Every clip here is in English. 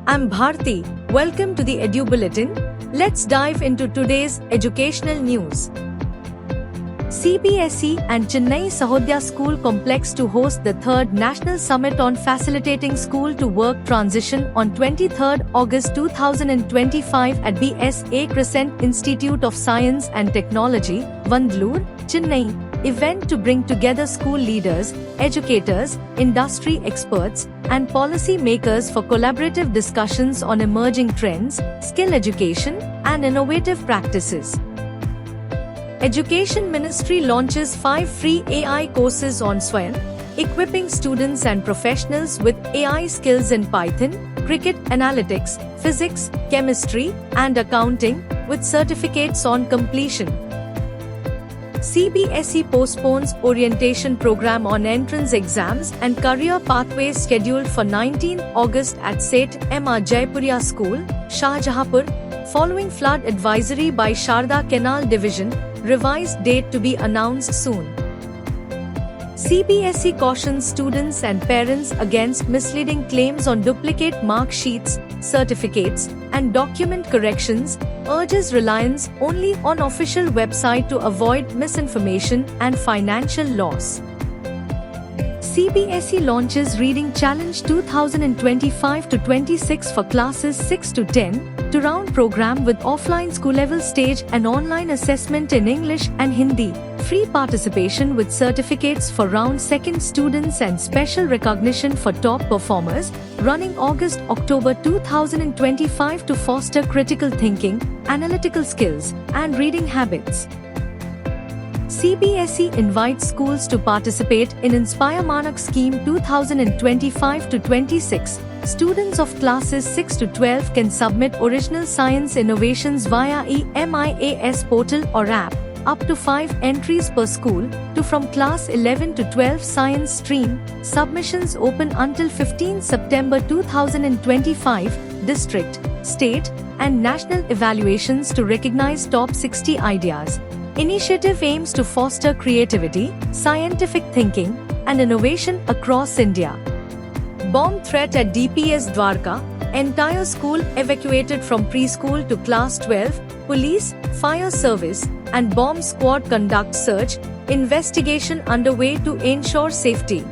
I'm Bharti. Welcome to the Edu Bulletin. Let's dive into today's educational news. CBSE and Chennai Sahodaya School Complex to host the 3rd National Summit on Facilitating School to Work Transition on 23rd August 2025 at BSA Crescent Institute of Science and Technology, Vandalur, Chennai. Event to bring together school leaders, educators, industry experts, and policy makers for collaborative discussions on emerging trends, skill education, and innovative practices. Education Ministry launches 5 free AI courses on Swayam, equipping students and professionals with AI skills in Python, cricket analytics, physics, chemistry, and accounting, with certificates on completion. CBSE postpones orientation program on entrance exams and career pathways scheduled for 19 August at Seth M. R. Jaipuria School, Shahjahanpur, following flood advisory by Sharda Canal Division, revised date to be announced soon. CBSE cautions students and parents against misleading claims on duplicate mark sheets, certificates, and document corrections, urges reliance only on official website to avoid misinformation and financial loss. CBSE launches Reading Challenge 2025-26 for classes 6 to 10, to round program with offline school-level stage and online assessment in English and Hindi, free participation with certificates for round 2nd students and special recognition for top performers, running August-October 2025 to foster critical thinking, analytical skills, and reading habits. CBSE invites schools to participate in Inspire Manak Scheme 2025-26. Students of classes 6 to 12 can submit original science innovations via EMIAS portal or app, up to 5 entries per school, to from class 11 to 12 science stream. Submissions open until 15 September 2025. District, state, and national evaluations to recognize top 60 ideas. Initiative aims to foster creativity, scientific thinking, and innovation across India. Bomb threat at DPS Dwarka, entire school evacuated from preschool to class 12, police, fire service, and bomb squad conduct search, investigation underway to ensure safety.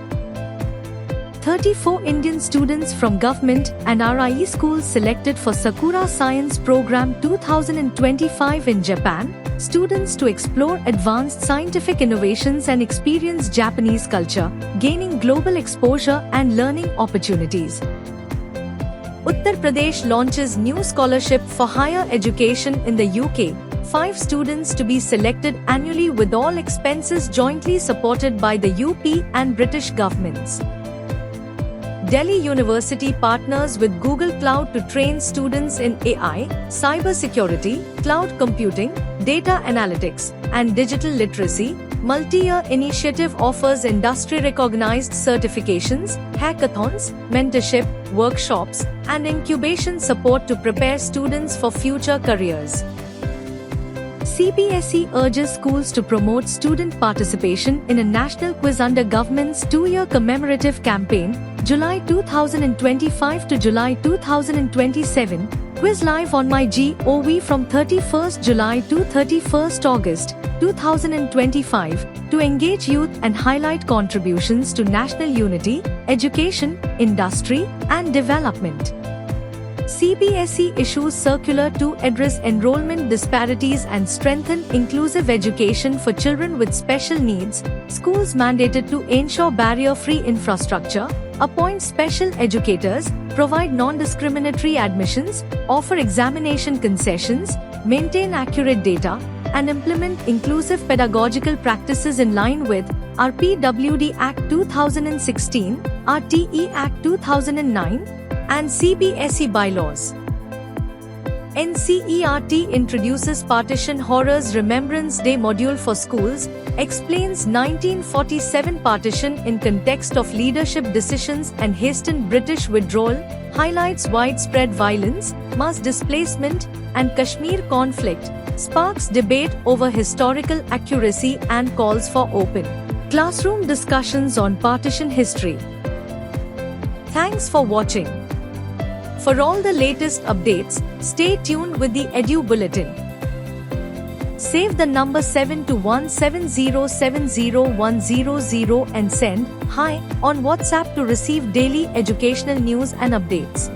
34 Indian students from government and RIE schools selected for Sakura Science Program 2025 in Japan, students to explore advanced scientific innovations and experience Japanese culture, gaining global exposure and learning opportunities. Uttar Pradesh launches new scholarship for higher education in the UK, 5 students to be selected annually with all expenses jointly supported by the UP and British governments. Delhi University partners with Google Cloud to train students in AI, cybersecurity, cloud computing, data analytics, and digital literacy. Multi-year initiative offers industry-recognized certifications, hackathons, mentorship, workshops, and incubation support to prepare students for future careers. CBSE urges schools to promote student participation in a national quiz under government's 2-year commemorative campaign, July 2025 to July 2027. Quiz live on MyGov from 31st July to 31st August 2025 to engage youth and highlight contributions to national unity, education, industry, and development. CBSE issues circular to address enrollment disparities and strengthen inclusive education for children with special needs. Schools mandated to ensure barrier-free infrastructure, appoint special educators, provide non-discriminatory admissions, offer examination concessions, maintain accurate data, and implement inclusive pedagogical practices in line with RPWD Act 2016, RTE Act 2009, and CBSE bylaws. NCERT introduces Partition Horrors Remembrance Day module for schools, explains 1947 partition in context of leadership decisions and hastened British withdrawal, highlights widespread violence, mass displacement, and Kashmir conflict, sparks debate over historical accuracy and calls for open classroom discussions on partition history. Thanks for watching. For all the latest updates, stay tuned with the Edu Bulletin. Save the number 72170701000 and send "Hi" on WhatsApp to receive daily educational news and updates.